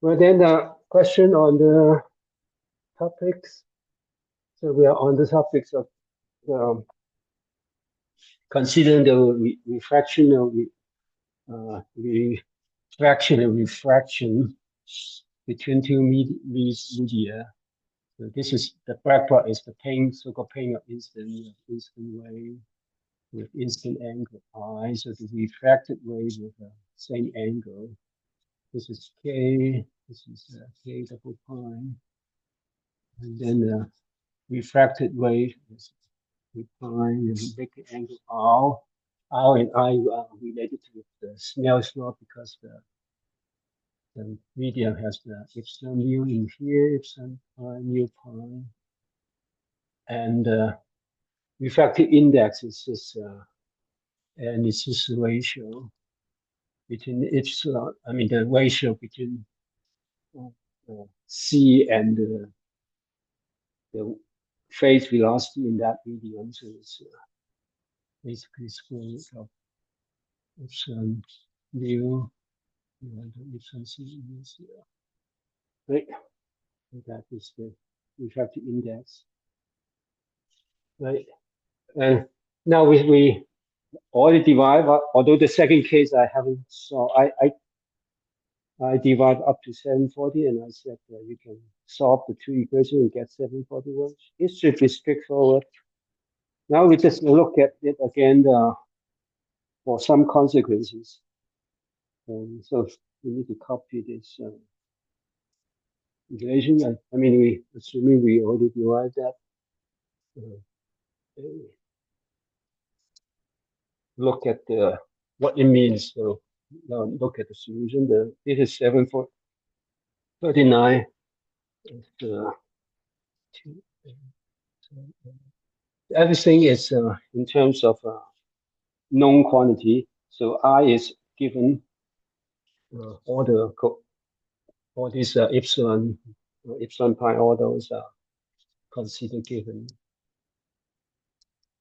Well, then the question on the topics. So we are on the topics of considering the refraction of refraction and refraction between two media. So this is the black part is the pain, so-called pain of instant wave with instant angle I. So the refracted wave with the same angle. This is K. This is K double prime. And then the refracted wave is prime and make the angle R. R and I are related to the Snell's law because the medium has the epsilon mu in here, epsilon prime, mu prime. And refractive index is this, and it's this ratio between epsilon, I mean the ratio between C and the phase velocity in that medium. So it's basically square root of epsilon mu epsilon C is right. So that is the refractive index, right? And now we already derive, although the second case I haven't saw, I derived up to 740 and I said you can solve the two equations and get 741. It should be straightforward. Now we just look at it again for some consequences. So we need to copy this equation. I mean, assuming we already derived that. Look at what it means. So now look at the solution. This is 739. Everything is in terms of known quantity. So I is given all these epsilon pi, all those are considered given.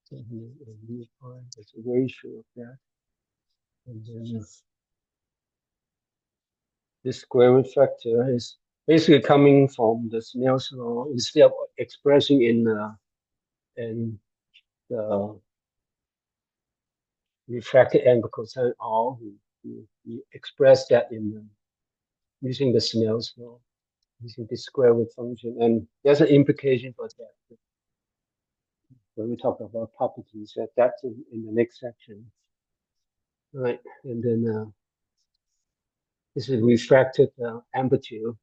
So mu pi is a ratio of that, and then this square root factor is basically coming from the Snell's law. Instead of expressing in the refracted angle cosine R, we express that in using the Snell's law, using the square root function, and there's an implication for that when we talk about properties. That's in the next section, right? And then this is refracted amplitude.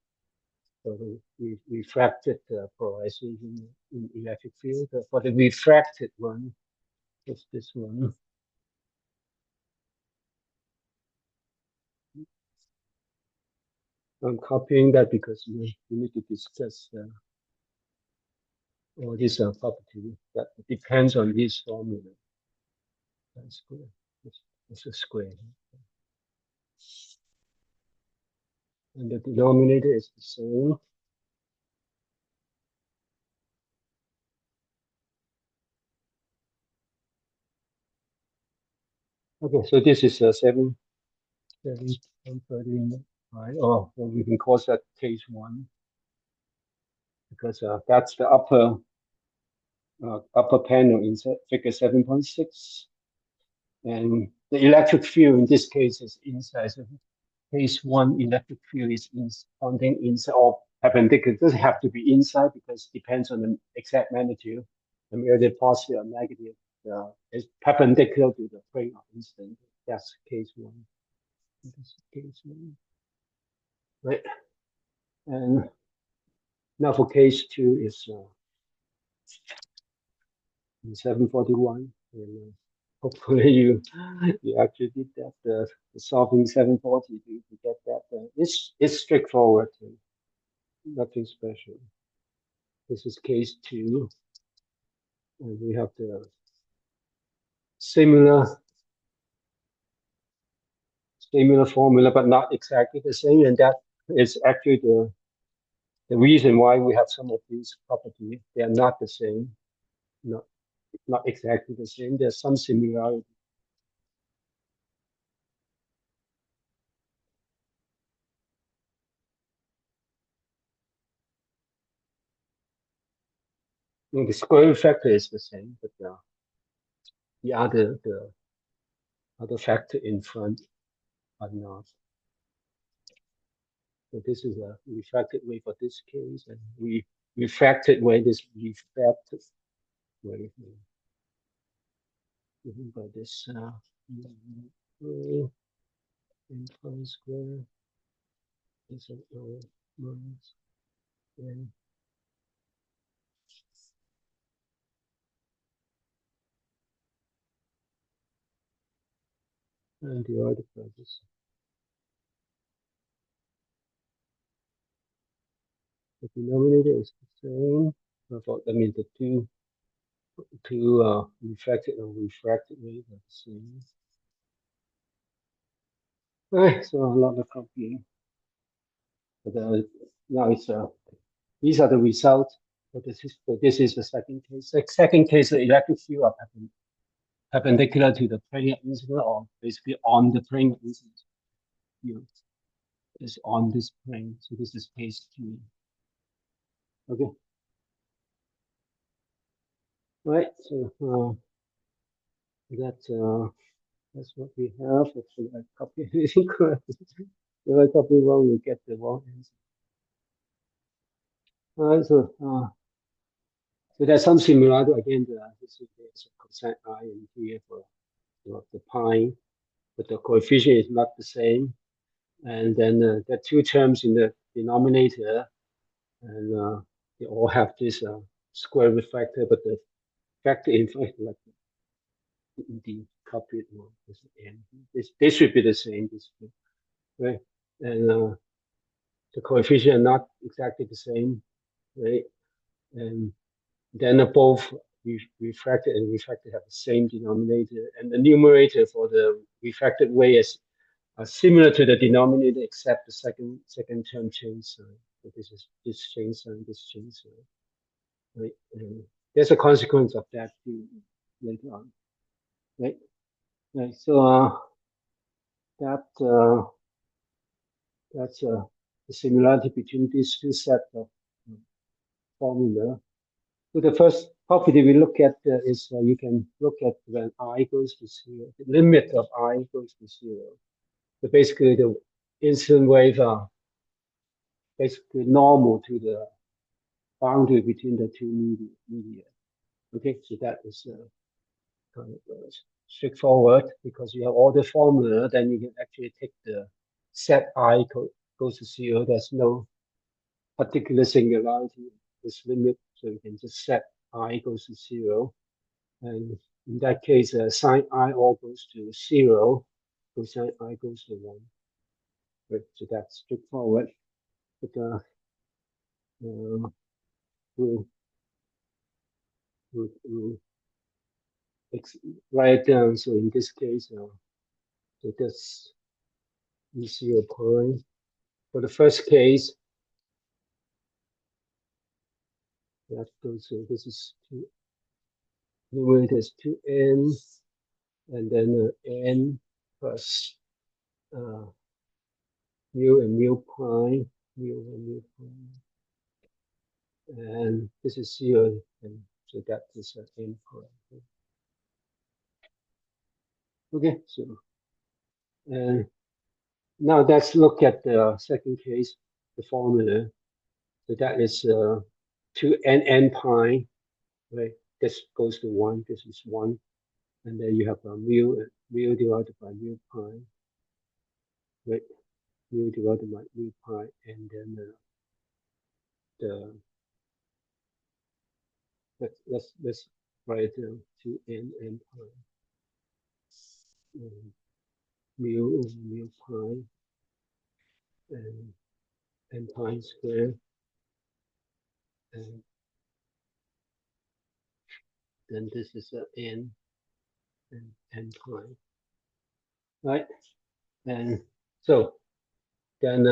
So the refracted polarization in electric field. For the refracted one, it's this one. I'm copying that because we need to discuss all these properties that depends on this formula. That's square. It's a square. And the denominator is the same. Okay, so this is 739, or we can call that case 1, because that's the upper panel in figure 7.6, and the electric field in this case is inside. So case 1 electric field is pointing inside or perpendicular. It doesn't have to be inside because it depends on the exact magnitude. And whether positive or negative, it's perpendicular to the plane of incidence. That's case 1. That's case 1. Right. And now for case 2 is 741. And hopefully you actually did that. The solving 740 to get that. It's straightforward. Nothing special. This is case 2. And we have the similar formula, but not exactly the same. And that is actually the reason why we have some of these properties. They are not the same, not exactly the same. There's some similarity. The square factor is the same, but the other factor in front are not. So this is a refracted wave for this case, and refracted wave is refracted wave given by this n pi square is an O minus n. And divided by this. The denominator is the same. I mean the two refracted and refracted wave are the same. Right, so a lot of copying. But now it's these are the results. So this is the second case. The second case, the electric field are perpendicular to the plane of incidence, or basically on the plane of incidence. Is on this plane. So this is case 2. Okay. Right. So that's what we have. Hopefully I copy everything correctly. If I copy wrong, we get the wrong answer. All right. So there's some similarity again. This is there's a cosine I in here for the pi, but the coefficient is not the same. And then there are two terms in the denominator, and they all have this square root factor, but the factor in front, like the copied one, is n. This should be the same, right? And the coefficient are not exactly the same, right? And then both refracted and refracted have the same denominator, and the numerator for the refracted way is similar to the denominator, except the second term change sign. So this change sign, this change sign, right? And there's a consequence of that too later on, right? Right. So that's the similarity between these two sets of formula. So the first property we look at is you can look at when I goes to 0, the limit of I goes to 0. So basically the incident wave are basically normal to the boundary between the two media. Okay, so that is kind of straightforward because you have all the formula, then you can actually take the set I goes to 0. There's no particular singularity, this limit, so you can just set I goes to 0. And in that case, sine I all goes to 0, cosine I goes to 1. Right, so that's straightforward. But we'll write it down. So in this case, so that's 0 point. For the first case, that goes, so this is 2, numerator is 2n, and then n plus mu and mu pi, and this is 0, and so that is n pi. Okay, so and now let's look at the second case, the formula. So that is 2n pi, right? This goes to 1. This is 1, and then you have a mu divided by mu pi, right? Mu divided by mu pi, and then let's write it down to n pi, mu over mu pi, and n pi squared, and then this is n and n pi, right? And so then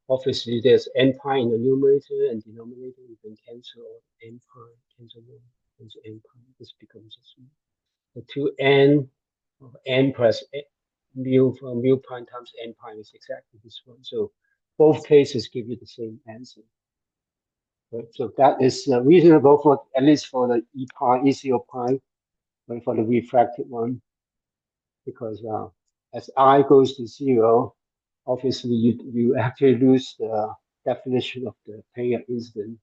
obviously there's n pi in the numerator and denominator. You can cancel n pi, cancel n pi. This becomes a 2n of n plus mu pi times n pi is exactly this one. So both cases give you the same answer. Right? So that is reasonable for at least for the E pi, ECO pi, right, for the refracted one, because as I goes to 0, obviously you actually lose the definition of the Payer incident.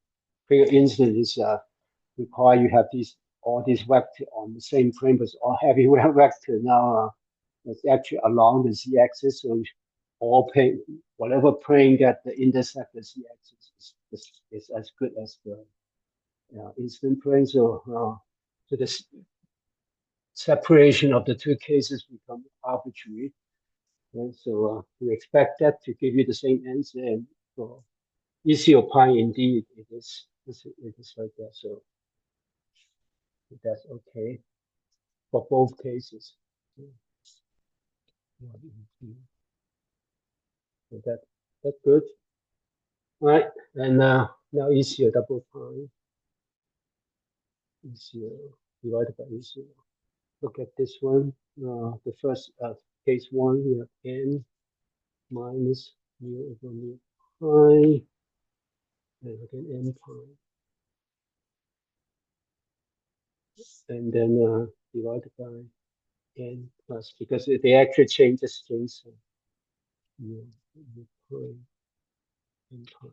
Payer incident is require you have all these vector on the same plane, but all heavy vector now it's actually along the z-axis, so all plane, whatever plane that the intersect the z-axis is as good as the incident plane. So this separation of the two cases become arbitrary. Right? So we expect that to give you the same answer, and for EC or pi, indeed, it is like that. So that's okay for both cases. So that's good. All right, and now EC double pi, EC divided by EC. Look at this one. The first case one, we have n minus mu over mu pi, and again n pi, and then divided by n plus, because they actually change the strings. So mu pi, n pi.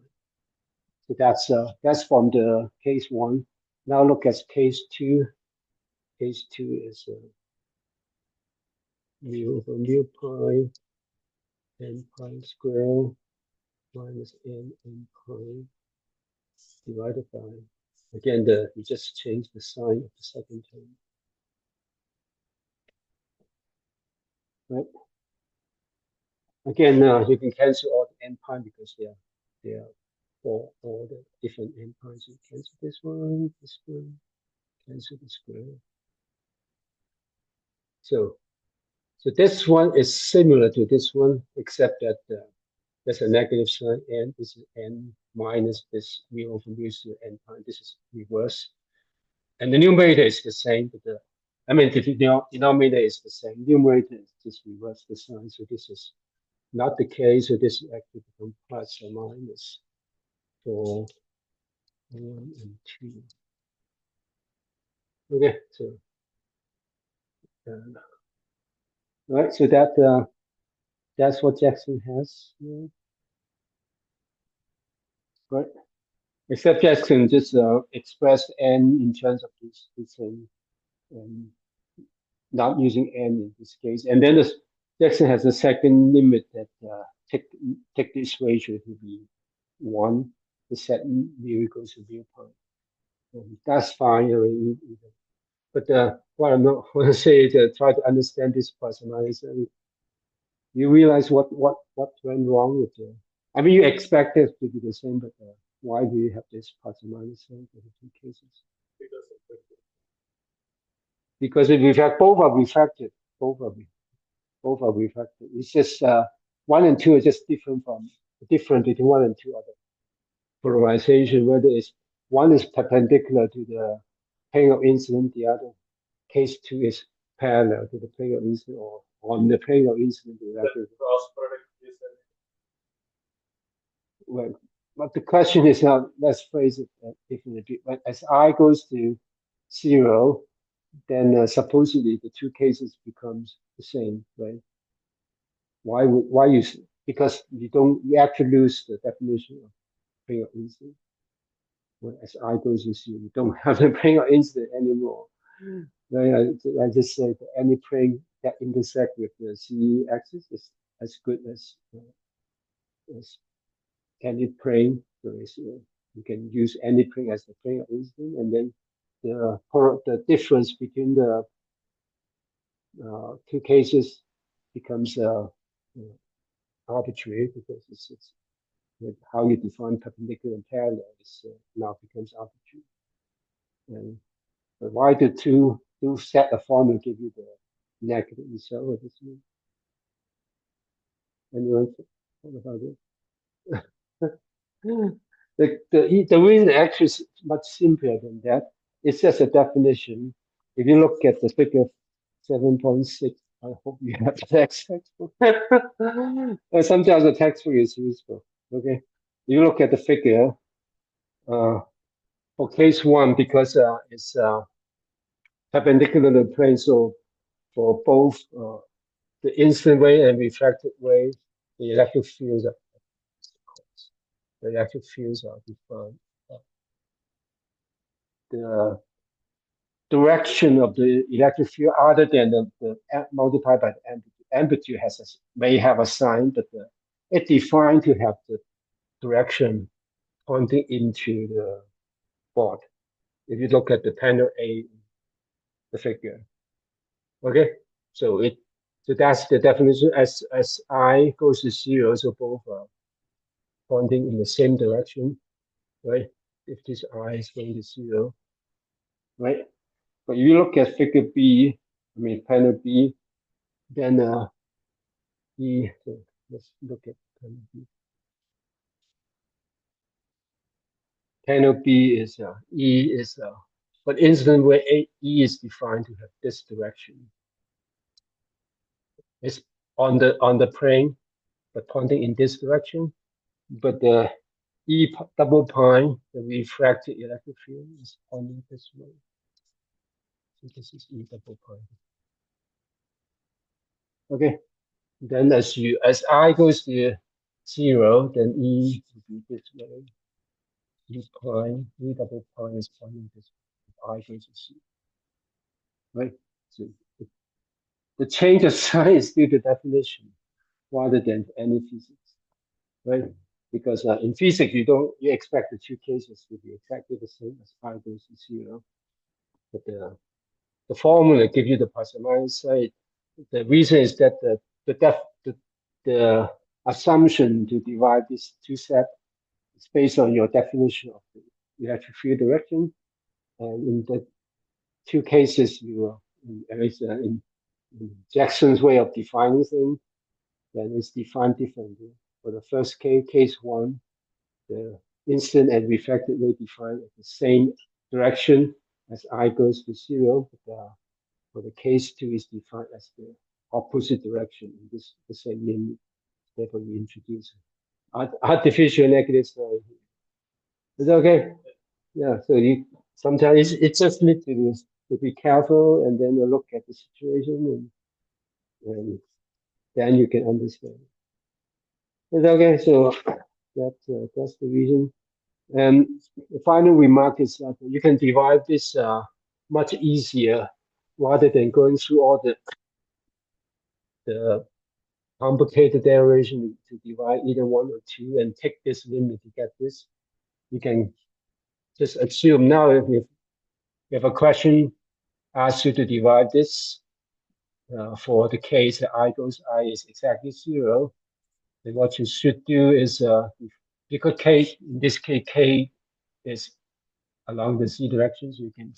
So that's from the case one. Now look at case two. Case two is mu over mu pi, n pi square minus n pi divided by, again, you just change the sign of the second term. Right? Again, you can cancel all the n pi because they are for all the different n pi. So cancel this one, cancel the square. So this one is similar to this one, except that there's a negative sign, and this is n minus this mu over mu to n pi. This is reverse. And the numerator is the same, but the denominator is the same. Numerator is just reverse the sign. So this is not the case. So this actually becomes plus or minus for 1 and 2. Okay, so right. So that's what Jackson has. Yeah. Right. Except Jackson just expressed n in terms of this thing, not using n in this case. And then Jackson has a second limit that take this ratio to be 1. The set mu equals to mu pi. That's fine. But what I want to say is try to understand this plus and minus. You realize what went wrong with it. I mean, you expect it to be the same, but why do you have this plus and minus sign for the two cases? Because if both are refracted, both are refracted. It's just 1 and 2 are just different between 1 and 2 other polarization. Whether it's one is perpendicular to the plane of incident, the other case 2 is parallel to the plane of incident, or on the plane of incident directly. Well, but the question is now, let's phrase it differently. But as I goes to 0, then supposedly the two cases becomes the same, right? Why you? Because you actually lose the definition of plane of incident. Well, as I goes to 0, you don't have the plane of incident anymore. Right? I just said any plane that intersect with the z axis is as good as any plane. So you can use any plane as the plane of incident, and then the difference between the two cases becomes arbitrary, because it's how you define perpendicular and parallel is now becomes arbitrary. And but why the two set a formula give you the negative result of this mean? Anyone thought about it? The reason actually is much simpler than that. It's just a definition. If you look at the figure 7.6, I hope you have the textbook. Sometimes the textbook is useful. Okay, you look at the figure. For case one, because it's perpendicular to the plane, so for both the incident wave and refracted wave, the electric fields are defined. The direction of the electric field, other than the multiplied by the amplitude. Amplitude may have a sign, but it's defined to have the direction pointing into the board. If you look at the panel A, the figure. Okay, so that's the definition. As I goes to zero, so both are pointing in the same direction, right? If this I is going to zero, right? But if you look at figure B, I mean panel B, then so let's look at panel B. Panel B is E is but incident where E is defined to have this direction. It's on the plane, but pointing in this direction. But the E double prime, the refracted electric field, is pointing this way. So this is E double prime. Okay. Then as I goes to zero, then E will be this way. E prime, E double prime is pointing this way. If I goes to zero. Right? So the change of sign is due to definition rather than any physics. Right? Because in physics you expect the two cases to be exactly the same as I goes to zero. But the formula gives you the plus or minus side. The reason is that the assumption to divide these two sets is based on your definition of the electric field direction. And in the two cases, at least in Jackson's way of defining things, then it's defined differently. For the first case one, the incident and refracted ray defined at the same direction as I goes to zero, but for the case two is defined as the opposite direction in the same limit. Therefore, we introduce artificial negative sign. Is that okay? Yeah. So you sometimes it just need to be careful and then you look at the situation and then you can understand. Is that okay? So that's the reason. And the final remark is that you can divide this much easier rather than going through all the complicated derivation to divide either one or two and take this limit to get this. You can just assume now if you have a question asks you to divide this for the case that I goes I is exactly zero, then what you should do is because K, in this case, K is along the Z direction, so you can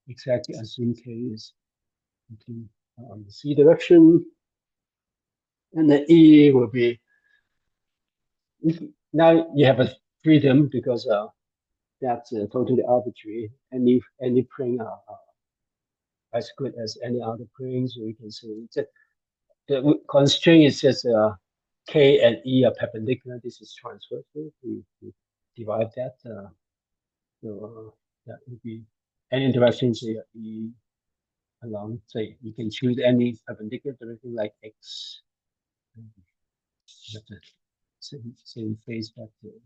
exactly assume K is on the Z direction. And the E will be, now you have a freedom because that's totally arbitrary. Any plane are as good as any other plane, so we can say that the constraint is just K and E are perpendicular. This is transversal. We divide that. So that would be any direction, say E along. Say you can choose any perpendicular direction like X. That's the same phase vector.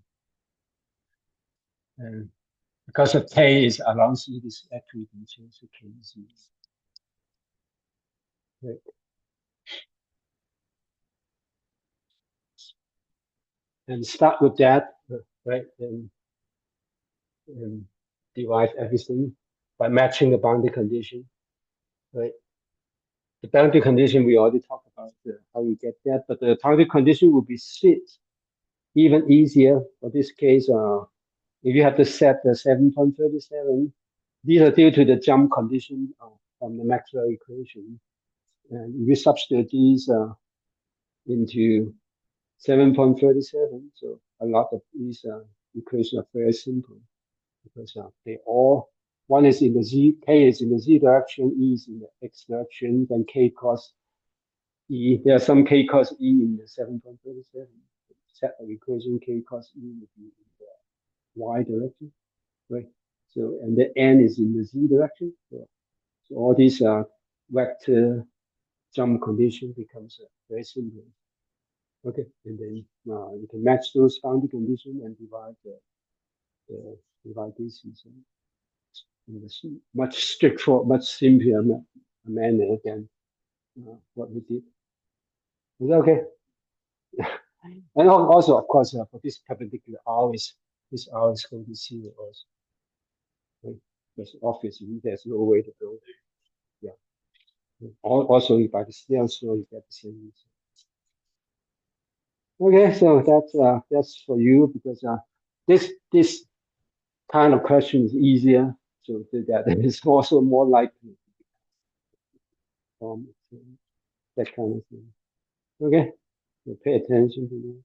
And because of K is along Z, this actually can change to K Z. Right. And start with that, right? And derive everything by matching the boundary condition, right? The boundary condition we already talked about how you get that, but the boundary condition will be even easier. For this case, if you have to set the 7.37, these are due to the jump condition from the Maxwell equation. And if you substitute these into 7.37, so a lot of these equations are very simple because they all, one is in the Z, K is in the Z direction, E is in the X direction, then K cross E. There are some k cos E in the 7.37. Set of equation k cos E would be in the y direction, right? So, and the n is in the z direction. So all these vector jump condition becomes very simple. Okay, and then you can match those boundary conditions and divide this in a much straightforward, much simpler manner than what we did. Is that okay? And also, of course, for this perpendicular R this R is going to zero also. Right? Because obviously there's no way to go. Yeah. Also, if I still show you get the same answer. Okay, so that's for you because this kind of question is easier, so that is also more likely um, that kind of thing. Okay, so pay attention to that.